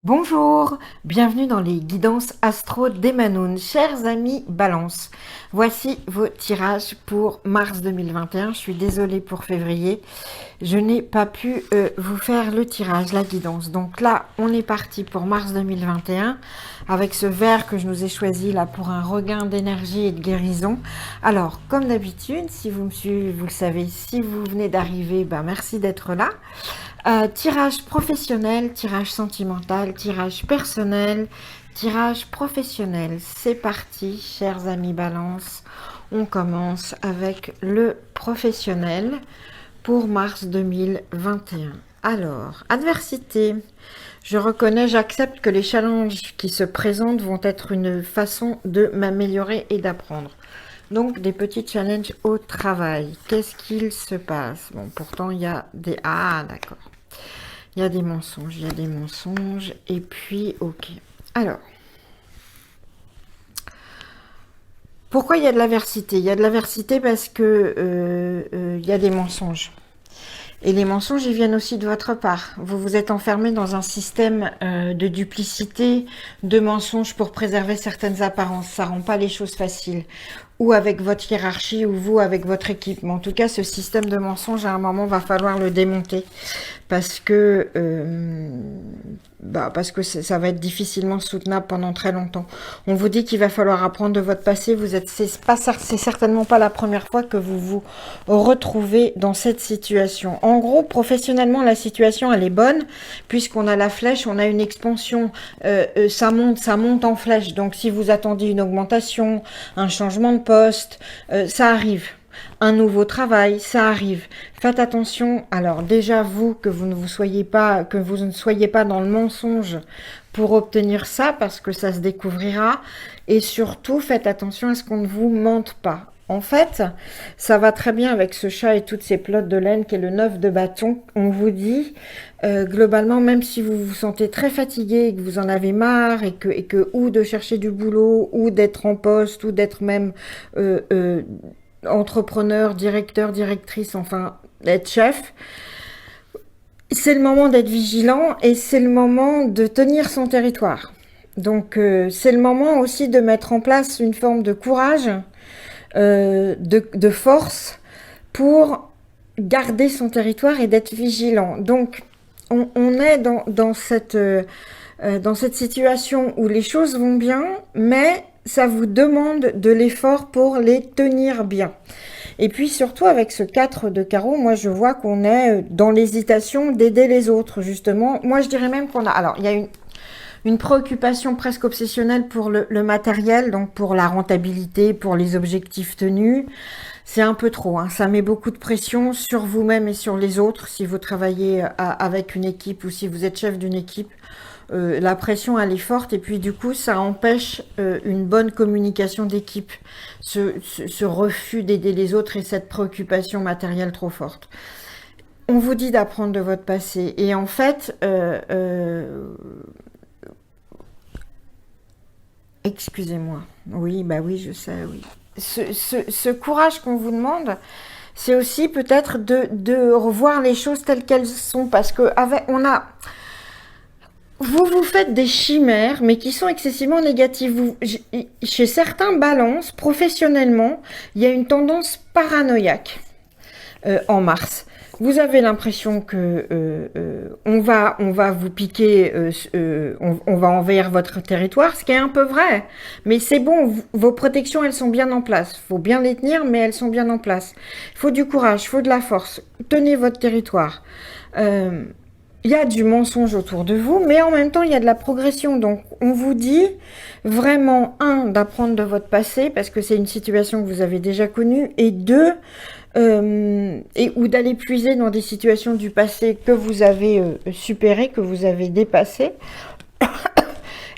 Bonjour, bienvenue dans les guidances astro d'Emanoun, chers amis Balance. Voici vos tirages pour mars 2021. Je suis désolée pour février, je n'ai pas pu vous faire le tirage, la guidance. Donc là, on est parti pour mars 2021 avec ce vert que je nous ai choisi là pour un regain d'énergie et de guérison. Alors, comme d'habitude, si vous me suivez, vous le savez, si vous venez d'arriver, merci d'être là. Tirage professionnel, tirage sentimental, tirage personnel, tirage professionnel. C'est parti, chers amis Balance. On commence avec le professionnel pour mars 2021. Alors, adversité. Je reconnais, j'accepte que les challenges qui se présentent vont être une façon de m'améliorer et d'apprendre. Donc, des petits challenges au travail. Qu'est-ce qu'il se passe? Bon, pourtant, il y a des... Ah, d'accord. Il y a des mensonges, il y a des mensonges. Et puis, ok. Alors, pourquoi il y a de l'aversité? Il y a de l'aversité parce que il y a des mensonges. Et les mensonges, ils viennent aussi de votre part. Vous vous êtes enfermé dans un système de duplicité, de mensonges pour préserver certaines apparences. Ça rend pas les choses faciles. Ou avec votre hiérarchie, ou vous avec votre équipe. Mais en tout cas, ce système de mensonges, à un moment, va falloir le démonter. Parce que ça va être difficilement soutenable pendant très longtemps. On vous dit qu'il va falloir apprendre de votre passé. C'est certainement pas la première fois que vous vous retrouvez dans cette situation. En gros, professionnellement, la situation elle est bonne puisqu'on a la flèche, on a une expansion, ça monte en flèche. Donc, si vous attendiez une augmentation, un changement de poste, ça arrive. Un nouveau travail, ça arrive. Faites attention. Alors déjà que vous ne soyez pas dans le mensonge pour obtenir ça, parce que ça se découvrira. Et surtout, faites attention à ce qu'on ne vous mente pas. En fait, ça va très bien avec ce chat et toutes ces pelotes de laine qui est le 9 de bâton. On vous dit, globalement, même si vous vous sentez très fatigué et que vous en avez marre et que ou de chercher du boulot, ou d'être en poste, ou d'être même entrepreneur, directeur, directrice, enfin, être chef, c'est le moment d'être vigilant et c'est le moment de tenir son territoire. Donc, c'est le moment aussi de mettre en place une forme de courage, de force pour garder son territoire et d'être vigilant. Donc, on est dans cette situation où les choses vont bien, mais ça vous demande de l'effort pour les tenir bien. Et puis surtout avec ce 4 de carreau, moi je vois qu'on est dans l'hésitation d'aider les autres, justement. Moi je dirais même qu'on a... Alors, il y a une préoccupation presque obsessionnelle pour le matériel, donc pour la rentabilité, pour les objectifs tenus. C'est un peu trop, hein. Ça met beaucoup de pression sur vous-même et sur les autres. Si vous travaillez avec une équipe ou si vous êtes chef d'une équipe, la pression elle est forte et puis du coup ça empêche une bonne communication d'équipe, ce refus d'aider les autres et cette préoccupation matérielle trop forte. On vous dit d'apprendre de votre passé et en fait excusez-moi, oui oui je sais, oui, ce courage qu'on vous demande, c'est aussi peut-être de revoir les choses telles qu'elles sont, parce que vous vous faites des chimères, mais qui sont excessivement négatives. Chez certains balances, professionnellement, il y a une tendance paranoïaque en mars. Vous avez l'impression que on va vous piquer, on va envahir votre territoire, ce qui est un peu vrai. Mais c'est bon, vos protections, elles sont bien en place. Il faut bien les tenir, mais elles sont bien en place. Il faut du courage, il faut de la force. Tenez votre territoire. Il y a du mensonge autour de vous, mais en même temps, il y a de la progression. Donc, on vous dit vraiment, d'apprendre de votre passé, parce que c'est une situation que vous avez déjà connue, et deux, ou d'aller puiser dans des situations du passé que vous avez supérées, que vous avez dépassées.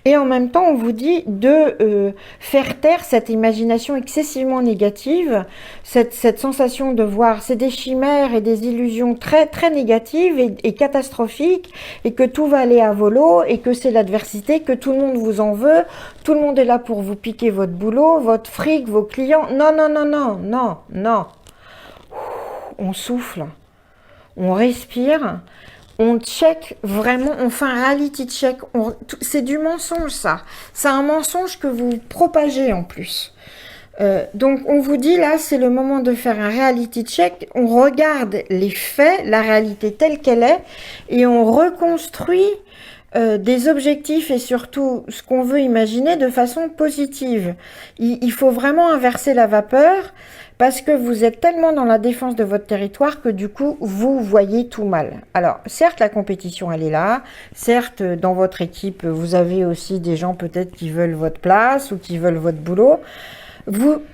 Et en même temps, on vous dit de faire taire cette imagination excessivement négative, cette sensation de voir, c'est des chimères et des illusions très très négatives et catastrophiques, et que tout va aller à volo, et que c'est l'adversité, que tout le monde vous en veut, tout le monde est là pour vous piquer votre boulot, votre fric, vos clients. Non, non, non, non, non, non. On souffle, on respire, on check vraiment, on fait un reality check. C'est du mensonge, ça. C'est un mensonge que vous propagez en plus. Donc on vous dit là, c'est le moment de faire un reality check. On regarde les faits, la réalité telle qu'elle est, et on reconstruit des objectifs et surtout ce qu'on veut imaginer de façon positive. Il faut vraiment inverser la vapeur parce que vous êtes tellement dans la défense de votre territoire que du coup vous voyez tout mal. Alors certes la compétition elle est là, certes dans votre équipe vous avez aussi des gens peut-être qui veulent votre place ou qui veulent votre boulot.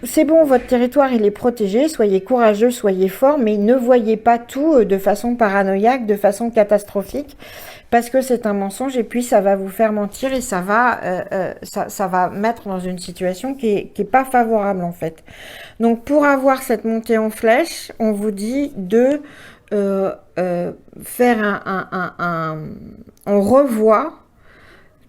C'est bon, votre territoire il est protégé, soyez courageux, soyez fort, mais ne voyez pas tout de façon paranoïaque, de façon catastrophique, parce que c'est un mensonge et puis ça va vous faire mentir et ça va mettre dans une situation qui est pas favorable en fait. Donc pour avoir cette montée en flèche, on vous dit de faire on revoit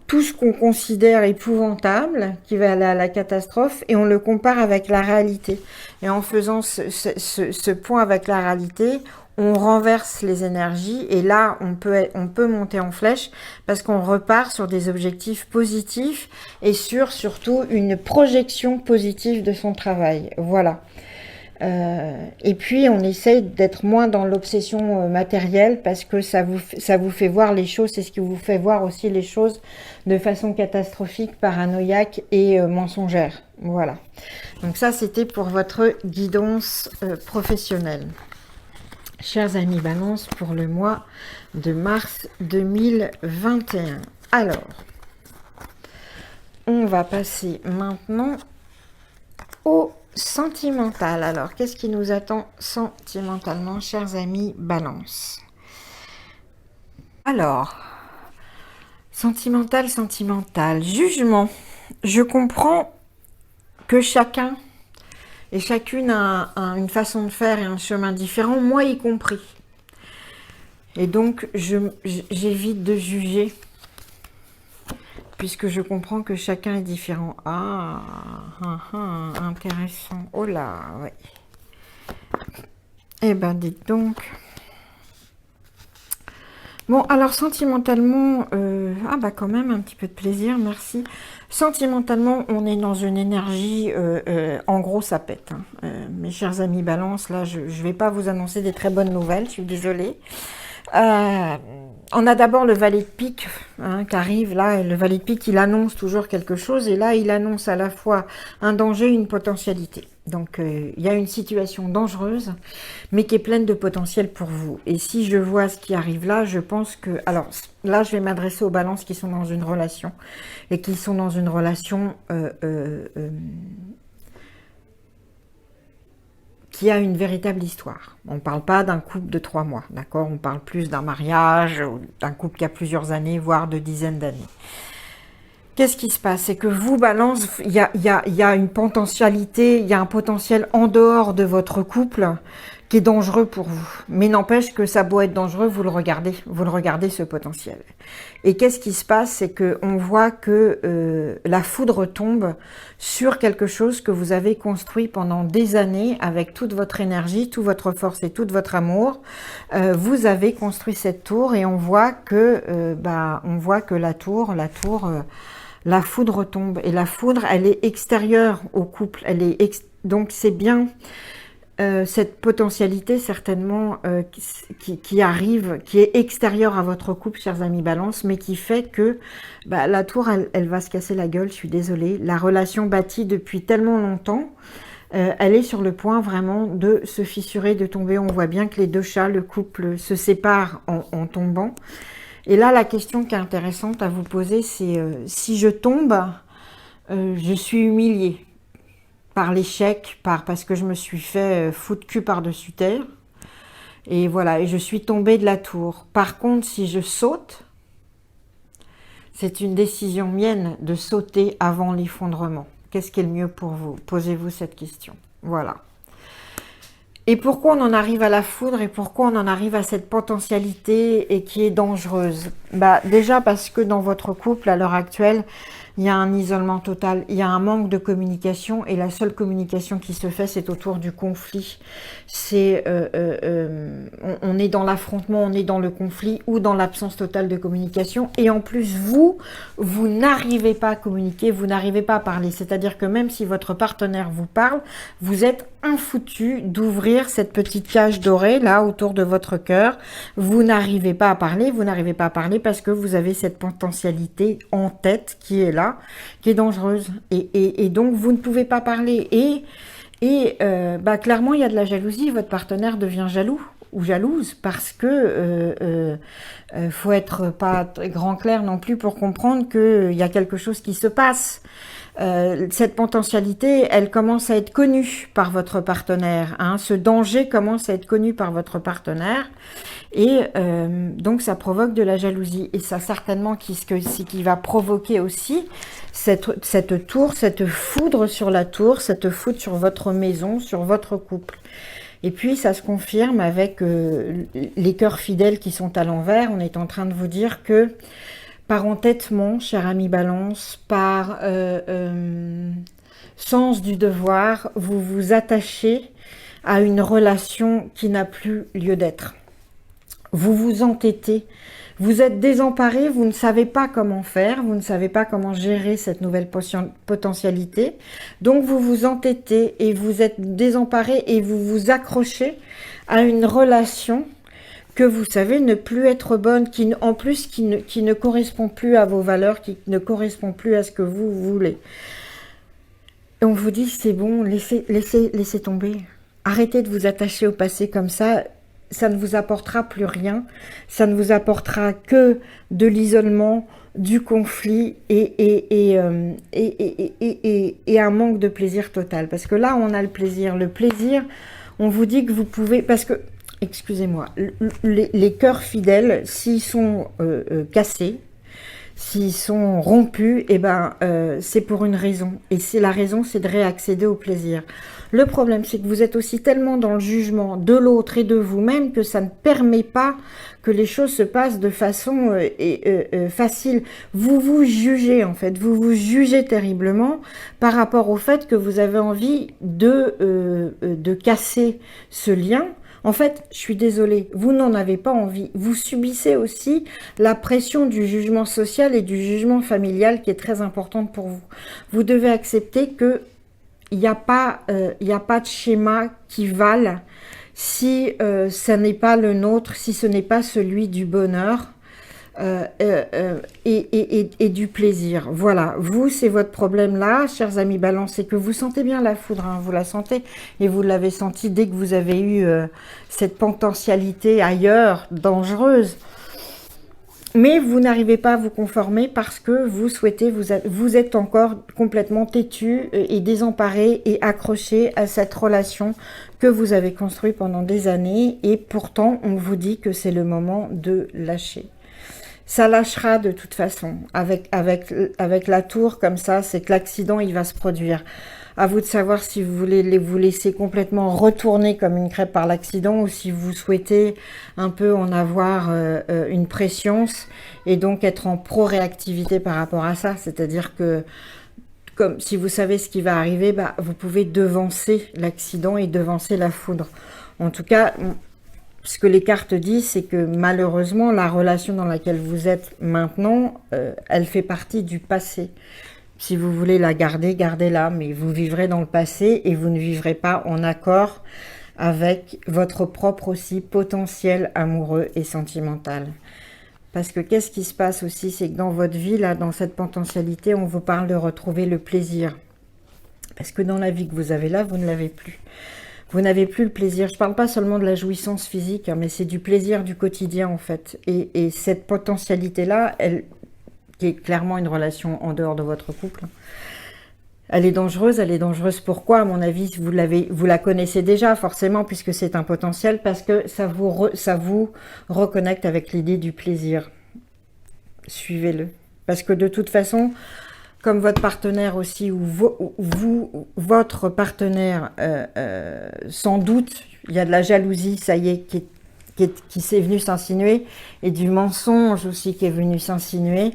tout ce qu'on considère épouvantable, qui va aller à la catastrophe, et on le compare avec la réalité. Et en faisant ce point avec la réalité, on renverse les énergies, et là, on peut monter en flèche, parce qu'on repart sur des objectifs positifs, et sur surtout une projection positive de son travail. Voilà. Et puis on essaye d'être moins dans l'obsession matérielle parce que ça vous fait voir les choses, c'est ce qui vous fait voir aussi les choses de façon catastrophique, paranoïaque et mensongère. Voilà. Donc ça c'était pour votre guidance professionnelle. Chers amis Balance, pour le mois de mars 2021. Alors, on va passer maintenant au sentimental. Alors, qu'est-ce qui nous attend sentimentalement, chers amis Balance? Alors, sentimental, jugement. Je comprends que chacun et chacune a une façon de faire et un chemin différent, moi y compris. Et donc, j'évite de juger puisque je comprends que chacun est différent. Intéressant. Oh là, ouais. Eh ben, dites donc. Bon, alors, sentimentalement, quand même, un petit peu de plaisir, merci. Sentimentalement, on est dans une énergie, en gros, ça pète. Mes chers amis Balance, là, je vais pas vous annoncer des très bonnes nouvelles, je suis désolée. On a d'abord le valet de pique qui arrive là, et le valet de pique il annonce toujours quelque chose et là il annonce à la fois un danger et une potentialité. Donc il y a une situation dangereuse mais qui est pleine de potentiel pour vous. Et si je vois ce qui arrive là, je pense que... Alors là je vais m'adresser aux balances qui sont dans une relation et qui sont dans une relation... qui a une véritable histoire. On ne parle pas d'un couple de 3 mois, d'accord? On parle plus d'un mariage, d'un couple qui a plusieurs années, voire de dizaines d'années. Qu'est-ce qui se passe? C'est que vous, Balance, il y a une potentialité, il y a un potentiel en dehors de votre couple qui est dangereux pour vous. Mais n'empêche que ça doit être dangereux, vous le regardez ce potentiel. Et qu'est-ce qui se passe? C'est que on voit que la foudre tombe sur quelque chose que vous avez construit pendant des années avec toute votre énergie, toute votre force et tout votre amour. Vous avez construit cette tour et on voit que la foudre tombe. Et la foudre, elle est extérieure au couple. Donc c'est bien cette potentialité certainement qui arrive, qui est extérieure à votre couple, chers amis Balance, mais qui fait que la tour, elle va se casser la gueule, je suis désolée. La relation bâtie depuis tellement longtemps, elle est sur le point vraiment de se fissurer, de tomber. On voit bien que les deux chats, le couple, se séparent en tombant. Et là, la question qui est intéressante à vous poser, c'est si je tombe, je suis humiliée par l'échec, parce que je me suis fait foutre cul par-dessus terre. Et voilà, et je suis tombée de la tour. Par contre, si je saute, c'est une décision mienne de sauter avant l'effondrement. Qu'est-ce qui est le mieux pour vous? Posez-vous cette question. Voilà. Et pourquoi on en arrive à la foudre et pourquoi on en arrive à cette potentialité et qui est dangereuse? Déjà parce que dans votre couple, à l'heure actuelle, il y a un isolement total, il y a un manque de communication et la seule communication qui se fait, c'est autour du conflit. C'est, on est dans l'affrontement, on est dans le conflit ou dans l'absence totale de communication. Et en plus, vous n'arrivez pas à communiquer, vous n'arrivez pas à parler. C'est-à-dire que même si votre partenaire vous parle, vous êtes infoutu d'ouvrir cette petite cage dorée là autour de votre cœur. Vous n'arrivez pas à parler, vous n'arrivez pas à parler parce que vous avez cette potentialité en tête qui est là, qui est dangereuse. Et donc vous ne pouvez pas parler. Clairement, il y a de la jalousie. Votre partenaire devient jaloux ou jalouse parce que faut être pas grand clair non plus pour comprendre qu'il y a quelque chose qui se passe. Cette potentialité, elle commence à être connue par votre partenaire. Hein. Ce danger commence à être connu par votre partenaire. Et donc, ça provoque de la jalousie. Et ça, certainement, ce qui va provoquer aussi cette tour, cette foudre sur la tour, cette foudre sur votre maison, sur votre couple. Et puis, ça se confirme avec les cœurs fidèles qui sont à l'envers. On est en train de vous dire que par entêtement, cher ami Balance, par sens du devoir, vous vous attachez à une relation qui n'a plus lieu d'être. Vous vous entêtez, vous êtes désemparé, vous ne savez pas comment faire, vous ne savez pas comment gérer cette nouvelle potentialité. Donc vous vous entêtez et vous êtes désemparé et vous vous accrochez à une relation que vous savez ne plus être bonne, qui ne correspond plus à vos valeurs, qui ne correspond plus à ce que vous voulez. Et on vous dit, c'est bon, laissez tomber. Arrêtez de vous attacher au passé comme ça ne vous apportera plus rien. Ça ne vous apportera que de l'isolement, du conflit et un manque de plaisir total. Parce que là, on a le plaisir. Le plaisir, on vous dit que vous pouvez... Parce que excusez-moi, les cœurs fidèles, s'ils sont cassés, s'ils sont rompus, c'est pour une raison. Et la raison, c'est de réaccéder au plaisir. Le problème, c'est que vous êtes aussi tellement dans le jugement de l'autre et de vous-même que ça ne permet pas que les choses se passent de façon facile. Vous vous jugez, en fait. Vous vous jugez terriblement par rapport au fait que vous avez envie de casser ce lien. En fait, je suis désolée, vous n'en avez pas envie. Vous subissez aussi la pression du jugement social et du jugement familial qui est très importante pour vous. Vous devez accepter que il n'y a pas de schéma qui vale si ça n'est pas le nôtre, si ce n'est pas celui du bonheur et du plaisir. Voilà, vous, c'est votre problème là, chers amis Balance, c'est que vous sentez bien la foudre, hein, vous la sentez, et vous l'avez senti dès que vous avez eu cette potentialité ailleurs, dangereuse. Mais vous n'arrivez pas à vous conformer parce que vous souhaitez, vous êtes encore complètement têtu et désemparé et accroché à cette relation que vous avez construite pendant des années. Et pourtant, on vous dit que c'est le moment de lâcher. Ça lâchera de toute façon. Avec la tour comme ça, c'est que l'accident, il va se produire. À vous de savoir si vous voulez vous laisser complètement retourner comme une crêpe par l'accident ou si vous souhaitez un peu en avoir une prescience et donc être en pro-réactivité par rapport à ça. C'est-à-dire que comme si vous savez ce qui va arriver, vous pouvez devancer l'accident et devancer la foudre. En tout cas, ce que les cartes disent, c'est que malheureusement, la relation dans laquelle vous êtes maintenant, elle fait partie du passé. Si vous voulez la garder, gardez-la, mais vous vivrez dans le passé et vous ne vivrez pas en accord avec votre propre aussi potentiel amoureux et sentimental. Parce que qu'est-ce qui se passe aussi, c'est que dans votre vie, là, dans cette potentialité, on vous parle de retrouver le plaisir. Parce que dans la vie que vous avez là, vous ne l'avez plus. Vous n'avez plus le plaisir. Je ne parle pas seulement de la jouissance physique, hein, mais c'est du plaisir du quotidien, en fait. Et cette potentialité-là, elle... qui est clairement une relation en dehors de votre couple. Elle est dangereuse pourquoi? À mon avis, vous la connaissez déjà forcément puisque c'est un potentiel, parce que ça vous reconnecte avec l'idée du plaisir. Suivez-le. Parce que de toute façon, comme votre partenaire aussi, ou votre partenaire, sans doute, il y a de la jalousie, ça y est, qui s'est venu s'insinuer et du mensonge aussi qui est venu s'insinuer,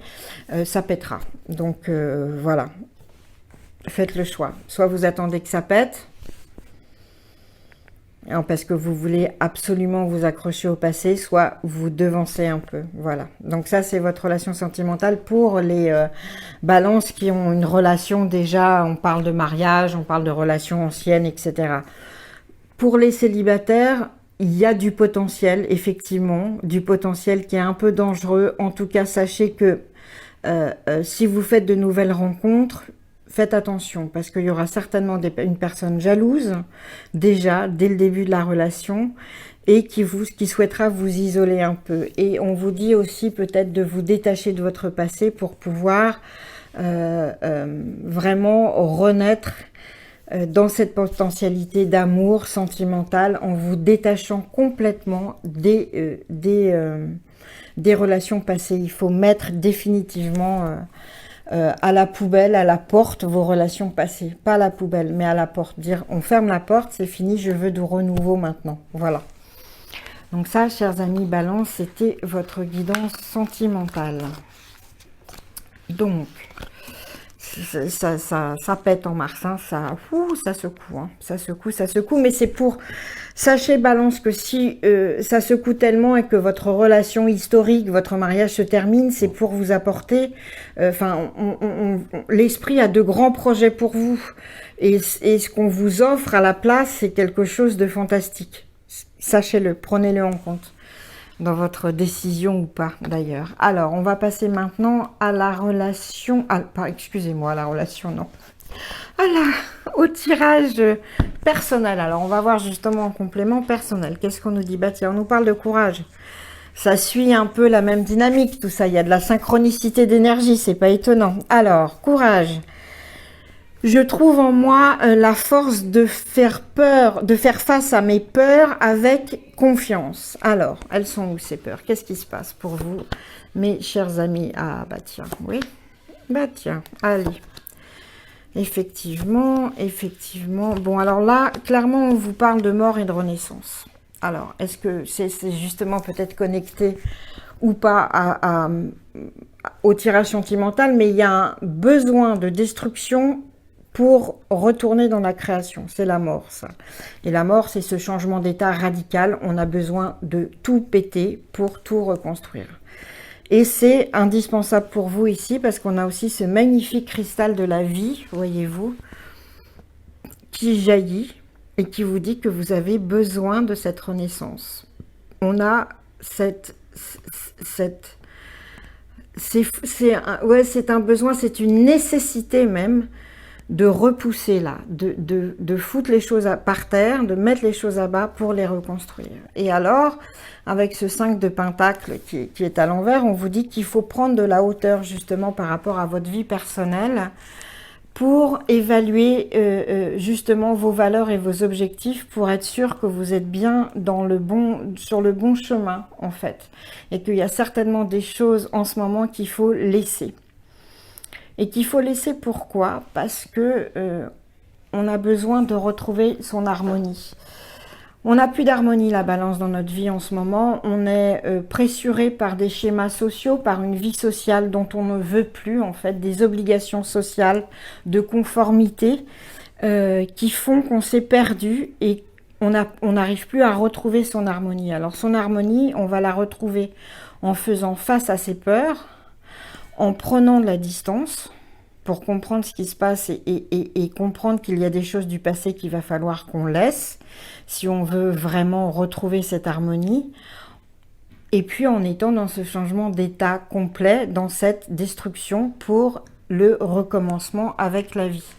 ça pètera. Donc voilà, faites le choix. Soit vous attendez que ça pète, parce que vous voulez absolument vous accrocher au passé, soit vous devancez un peu. Voilà. Donc ça, c'est votre relation sentimentale pour les balances qui ont une relation déjà, on parle de mariage, on parle de relations anciennes, etc. Pour les célibataires, il y a du potentiel, effectivement, du potentiel qui est un peu dangereux. En tout cas, sachez que si vous faites de nouvelles rencontres, faites attention parce qu'il y aura certainement une personne jalouse déjà dès le début de la relation et qui souhaitera vous isoler un peu. Et on vous dit aussi peut-être de vous détacher de votre passé pour pouvoir vraiment renaître dans cette potentialité d'amour sentimental en vous détachant complètement des relations passées. Il faut mettre définitivement à la poubelle, à la porte, vos relations passées. Pas à la poubelle, mais à la porte. Dire, on ferme la porte, c'est fini, je veux du renouveau maintenant. Voilà. Donc ça, chers amis Balance, c'était votre guidance sentimentale. Donc, ça pète en mars, hein, ça secoue, hein, ça secoue, mais c'est pour... Sachez Balance que si ça secoue tellement et que votre relation historique, votre mariage se termine, c'est pour vous apporter... l'esprit a de grands projets pour vous. Et ce qu'on vous offre à la place, c'est quelque chose de fantastique. Sachez-le, prenez-le en compte dans votre décision ou pas d'ailleurs. Alors, on va passer maintenant à la relation... excusez-moi, à la relation, non. Au tirage personnel. Alors, on va voir justement en complément personnel. Qu'est-ce qu'on nous dit? Bah tiens, on nous parle de courage. Ça suit un peu la même dynamique, tout ça. Il y a de la synchronicité d'énergie, c'est pas étonnant. Alors, courage. Je trouve en moi la force de faire face à mes peurs avec confiance. Alors, elles sont où ces peurs? Qu'est-ce qui se passe pour vous, mes chers amis? Ah, bah tiens, oui. Bah tiens, allez. Effectivement. Bon, alors là, clairement, on vous parle de mort et de renaissance. Alors, est-ce que c'est justement peut-être connecté ou pas au tirage sentimental, mais il y a un besoin de destruction pour retourner dans la création. C'est la mort, ça. Et la mort, c'est ce changement d'état radical. On a besoin de tout péter pour tout reconstruire. Et c'est indispensable pour vous ici, parce qu'on a aussi ce magnifique cristal de la vie, voyez-vous, qui jaillit et qui vous dit que vous avez besoin de cette renaissance. On a c'est un besoin, c'est une nécessité même de repousser là, de foutre les choses par terre, de mettre les choses à bas pour les reconstruire. Et alors, avec ce 5 de Pentacle qui est à l'envers, on vous dit qu'il faut prendre de la hauteur justement par rapport à votre vie personnelle pour évaluer justement vos valeurs et vos objectifs pour être sûr que vous êtes bien sur le bon chemin en fait. Et qu'il y a certainement des choses en ce moment qu'il faut laisser. Et qu'il faut laisser pourquoi? Parce que on a besoin de retrouver son harmonie. On n'a plus d'harmonie, la Balance, dans notre vie en ce moment. On est pressuré par des schémas sociaux, par une vie sociale dont on ne veut plus, en fait, des obligations sociales de conformité qui font qu'on s'est perdu et on n'arrive plus à retrouver son harmonie. Alors, son harmonie, on va la retrouver en faisant face à ses peurs, en prenant de la distance pour comprendre ce qui se passe et comprendre qu'il y a des choses du passé qu'il va falloir qu'on laisse si on veut vraiment retrouver cette harmonie. Et puis en étant dans ce changement d'état complet, dans cette destruction pour le recommencement avec la vie.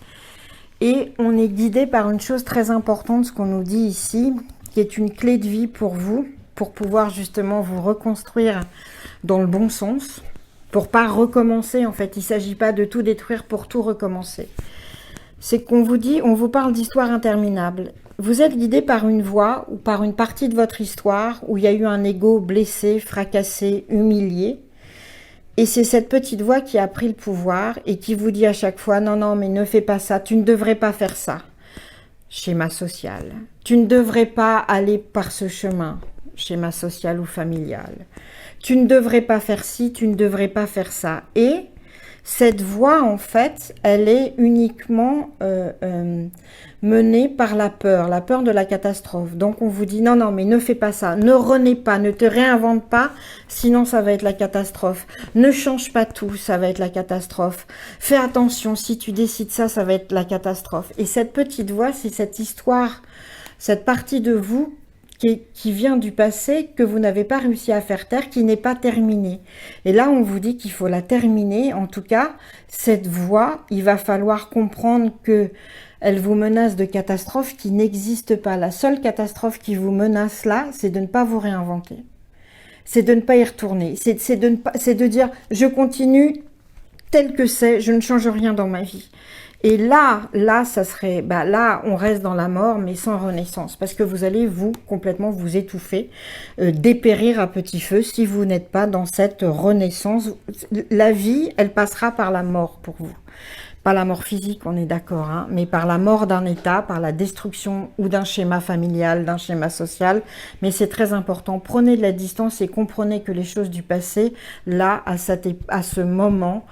Et on est guidé par une chose très importante, ce qu'on nous dit ici, qui est une clé de vie pour vous, pour pouvoir justement vous reconstruire dans le bon sens. Pour pas recommencer, en fait, il ne s'agit pas de tout détruire pour tout recommencer. C'est qu'on vous dit, on vous parle d'histoire interminable. Vous êtes guidé par une voie ou par une partie de votre histoire où il y a eu un ego blessé, fracassé, humilié. Et c'est cette petite voix qui a pris le pouvoir et qui vous dit à chaque fois, non, non, mais ne fais pas ça, tu ne devrais pas faire ça. Schéma social. Tu ne devrais pas aller par ce chemin. schéma social ou familial. Tu ne devrais pas faire ci, tu ne devrais pas faire ça. Et cette voie, en fait, elle est uniquement menée par la peur de la catastrophe. Donc on vous dit non, non, mais ne fais pas ça, ne renais pas, ne te réinvente pas, sinon ça va être la catastrophe. Ne change pas tout, ça va être la catastrophe. Fais attention, si tu décides ça, ça va être la catastrophe. Et cette petite voix, c'est cette histoire, cette partie de vous qui vient du passé, que vous n'avez pas réussi à faire taire, qui n'est pas terminée. Et là, on vous dit qu'il faut la terminer. En tout cas, cette voie, il va falloir comprendre que elle vous menace de catastrophes qui n'existent pas. La seule catastrophe qui vous menace là, c'est de ne pas vous réinventer. C'est de ne pas y retourner. C'est de dire, je continue tel que c'est, je ne change rien dans ma vie. Et là, ça serait, là, on reste dans la mort, mais sans renaissance, parce que vous allez complètement vous étouffer, dépérir à petit feu si vous n'êtes pas dans cette renaissance. La vie, elle passera par la mort pour vous. Pas la mort physique, on est d'accord, hein, mais par la mort d'un état, par la destruction ou d'un schéma familial, d'un schéma social. Mais c'est très important. Prenez de la distance et comprenez que les choses du passé, là, à ce moment,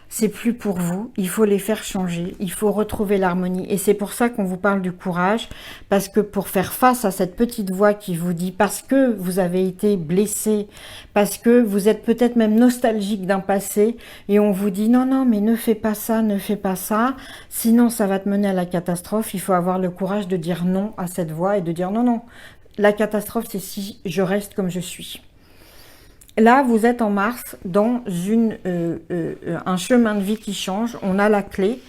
c'est plus pour vous, il faut les faire changer, il faut retrouver l'harmonie. Et c'est pour ça qu'on vous parle du courage, parce que pour faire face à cette petite voix qui vous dit, parce que vous avez été blessé, parce que vous êtes peut-être même nostalgique d'un passé, et on vous dit non, non, mais ne fais pas ça, sinon ça va te mener à la catastrophe. Il faut avoir le courage de dire non à cette voix et de dire non, non, la catastrophe c'est si je reste comme je suis. Là, vous êtes en Mars dans un chemin de vie qui change. On a la clé.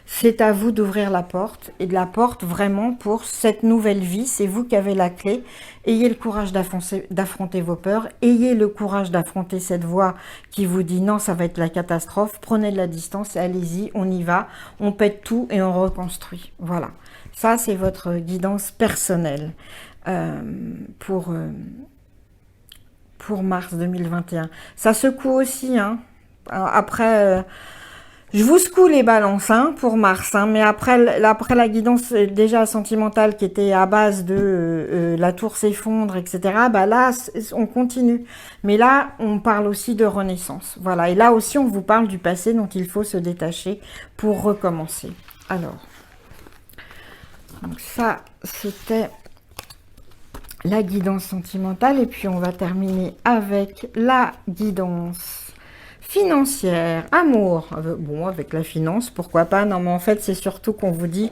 C'est à vous d'ouvrir la porte. Et de la porte vraiment pour cette nouvelle vie. C'est vous qui avez la clé. Ayez le courage d'affronter vos peurs. Ayez le courage d'affronter cette voix qui vous dit non, ça va être la catastrophe. Prenez de la distance et allez-y, on y va. On pète tout et on reconstruit. Voilà. Ça, c'est votre guidance personnelle pour mars 2021. Ça secoue aussi, hein. Après, je vous secoue les balances, hein, pour mars, hein, mais après la guidance déjà sentimentale qui était à base de la tour s'effondre, etc., là, on continue. Mais là, on parle aussi de renaissance. Voilà, et là aussi, on vous parle du passé dont il faut se détacher pour recommencer. Alors, donc ça, c'était la guidance sentimentale, et puis on va terminer avec la guidance financière, amour. Bon, avec la finance, pourquoi pas. Non, mais en fait, c'est surtout qu'on vous dit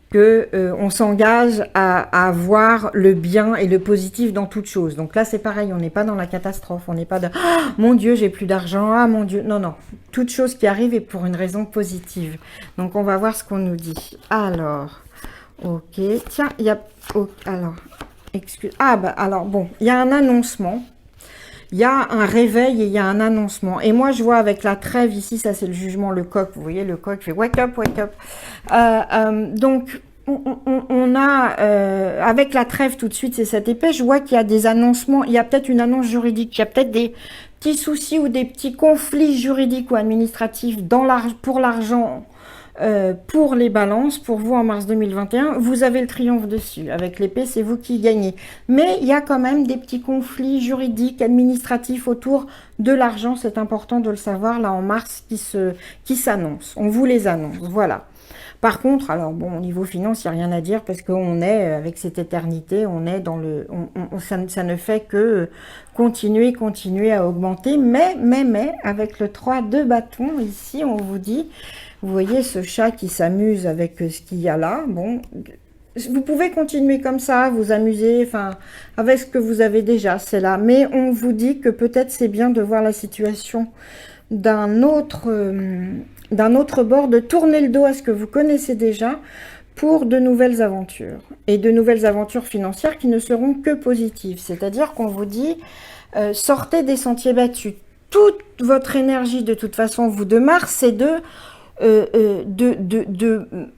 que on s'engage à voir le bien et le positif dans toute chose. Donc là, c'est pareil, on n'est pas dans la catastrophe, on n'est pas de oh, mon Dieu, j'ai plus d'argent, ah mon Dieu. Non, non, toute chose qui arrive est pour une raison positive. Donc on va voir ce qu'on nous dit. Alors, ok, tiens, il y a... alors... alors bon, il y a un annoncement, il y a un réveil et il y a un annoncement. Et moi, je vois avec la trêve ici, ça c'est le jugement, le coq, vous voyez, le coq fait wake up, wake up. Donc, on a, avec la trêve tout de suite, c'est cette épée, je vois qu'il y a des annoncements, il y a peut-être une annonce juridique, il y a peut-être des petits soucis ou des petits conflits juridiques ou administratifs pour l'argent. Pour les balances, pour vous en mars 2021, vous avez le triomphe dessus. Avec l'épée, c'est vous qui gagnez. Mais il y a quand même des petits conflits juridiques, administratifs autour de l'argent. C'est important de le savoir là en mars qui s'annoncent. On vous les annonce, voilà. Par contre, alors bon, au niveau finance, il n'y a rien à dire parce qu'on est, avec cette éternité, on est dans le... ça ne fait que continuer à augmenter. Mais, avec le 3 de bâton, ici, on vous dit... Vous voyez ce chat qui s'amuse avec ce qu'il y a là. Bon, vous pouvez continuer comme ça, vous amuser, enfin, avec ce que vous avez déjà, c'est là. Mais on vous dit que peut-être c'est bien de voir la situation d'un autre bord, de tourner le dos à ce que vous connaissez déjà pour de nouvelles aventures. Et de nouvelles aventures financières qui ne seront que positives. C'est-à-dire qu'on vous dit, sortez des sentiers battus. Toute votre énergie, de toute façon, vous de mars, c'est de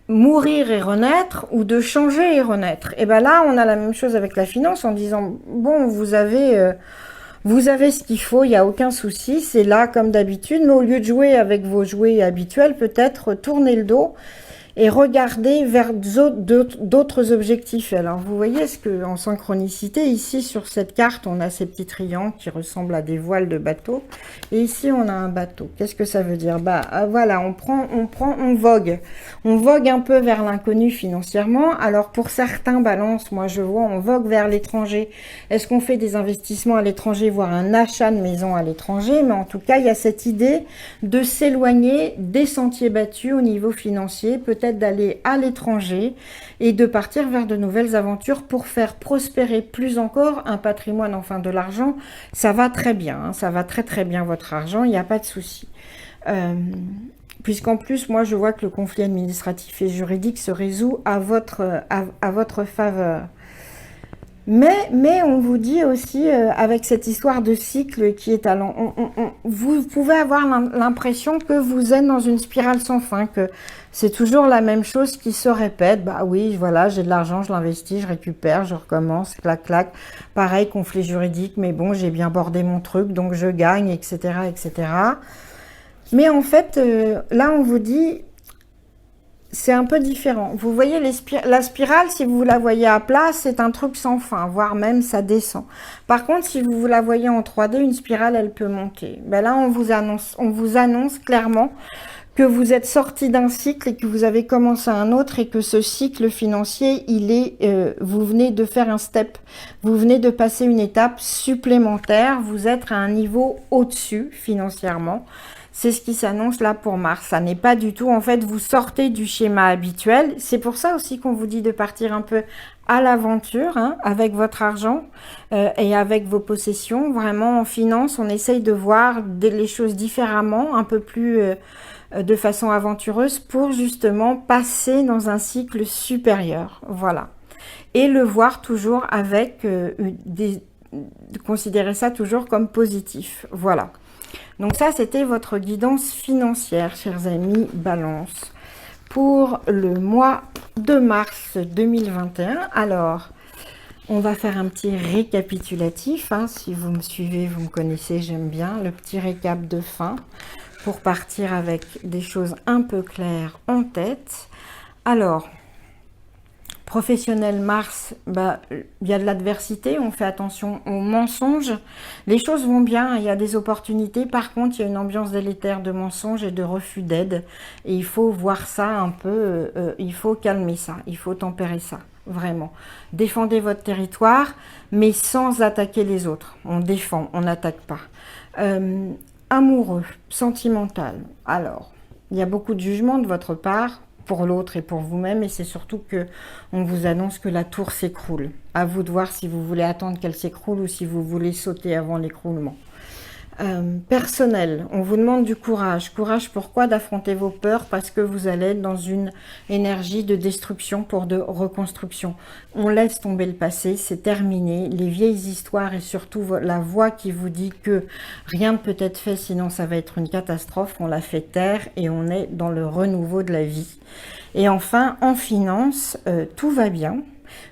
mourir et renaître ou de changer et renaître. Et bien là, on a la même chose avec la finance en disant, bon, vous avez ce qu'il faut, il n'y a aucun souci, c'est là comme d'habitude, mais au lieu de jouer avec vos jouets habituels, peut-être tournez le dos et regardez vers d'autres objectifs. Alors, vous voyez ce que, en synchronicité, ici, sur cette carte, on a ces petits triangles qui ressemblent à des voiles de bateau. Et ici, on a un bateau. Qu'est-ce que ça veut dire? Bah, voilà, on vogue. On vogue un peu vers l'inconnu financièrement. Alors, pour certains balances, moi, je vois, on vogue vers l'étranger. Est-ce qu'on fait des investissements à l'étranger, voire un achat de maison à l'étranger? Mais en tout cas, il y a cette idée de s'éloigner des sentiers battus au niveau financier, peut-être d'aller à l'étranger et de partir vers de nouvelles aventures pour faire prospérer plus encore un patrimoine, enfin de l'argent. Ça va très bien, hein, ça va très très bien votre argent, il n'y a pas de souci. Puisqu'en plus, moi je vois que le conflit administratif et juridique se résout à votre faveur. Mais on vous dit aussi, avec cette histoire de cycle qui est à vous pouvez avoir l'impression que vous êtes dans une spirale sans fin, que c'est toujours la même chose qui se répète. Bah oui, voilà, j'ai de l'argent, je l'investis, je récupère, je recommence, clac, clac. Pareil, conflit juridique, mais bon, j'ai bien bordé mon truc, donc je gagne, etc., etc. Mais en fait, là, on vous dit... C'est un peu différent. Vous voyez la spirale, si vous la voyez à plat, c'est un truc sans fin, voire même ça descend. Par contre, si vous la voyez en 3D, une spirale, elle peut monter. Ben là, on vous annonce clairement que vous êtes sorti d'un cycle et que vous avez commencé un autre et que ce cycle financier, vous venez de faire un step, vous venez de passer une étape supplémentaire, vous êtes à un niveau au-dessus financièrement. C'est ce qui s'annonce là pour Mars. Ça n'est pas du tout, en fait, vous sortez du schéma habituel. C'est pour ça aussi qu'on vous dit de partir un peu à l'aventure, hein, avec votre argent et avec vos possessions. Vraiment, en finance, on essaye de voir les choses différemment, un peu plus de façon aventureuse pour justement passer dans un cycle supérieur. Voilà. Et le voir toujours avec considérer ça toujours comme positif. Voilà. Donc ça, c'était votre guidance financière, chers amis Balance, pour le mois de mars 2021. Alors, on va faire un petit récapitulatif. Hein. Si vous me suivez, vous me connaissez, j'aime bien le petit récap de fin pour partir avec des choses un peu claires en tête. Alors... Professionnel Mars, bah, il y a de l'adversité, on fait attention aux mensonges. Les choses vont bien, il y a des opportunités. Par contre, il y a une ambiance délétère de mensonges et de refus d'aide. Et il faut voir ça un peu, il faut calmer ça, il faut tempérer ça, vraiment. Défendez votre territoire, mais sans attaquer les autres. On défend, on n'attaque pas. Amoureux, sentimental. Alors, il y a beaucoup de jugement de votre part, pour l'autre et pour vous-même, et c'est surtout que on vous annonce que la tour s'écroule. À vous de voir si vous voulez attendre qu'elle s'écroule ou si vous voulez sauter avant l'écroulement. Personnel, on vous demande du courage. Courage pourquoi? D'affronter vos peurs, parce que vous allez être dans une énergie de destruction pour de reconstruction. On laisse tomber le passé, c'est terminé. Les vieilles histoires et surtout la voix qui vous dit que rien ne peut être fait sinon ça va être une catastrophe, on la fait taire et on est dans le renouveau de la vie. Et enfin, en finance, tout va bien.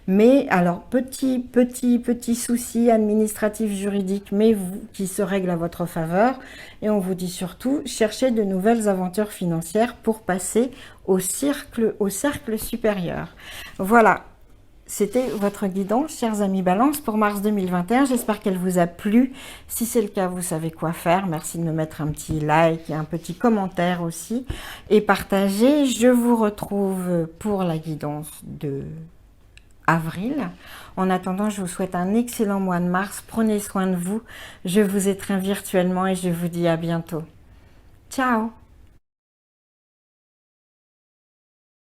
Mais alors, petit souci administratif juridique, mais qui se règle à votre faveur. Et on vous dit surtout, cherchez de nouvelles aventures financières pour passer au cercle supérieur. Voilà, c'était votre guidance, chers amis Balance, pour mars 2021. J'espère qu'elle vous a plu. Si c'est le cas, vous savez quoi faire. Merci de me mettre un petit like et un petit commentaire aussi. Et partagez. Je vous retrouve pour la guidance de... avril. En attendant, je vous souhaite un excellent mois de mars. Prenez soin de vous. Je vous étreins virtuellement et je vous dis à bientôt. Ciao!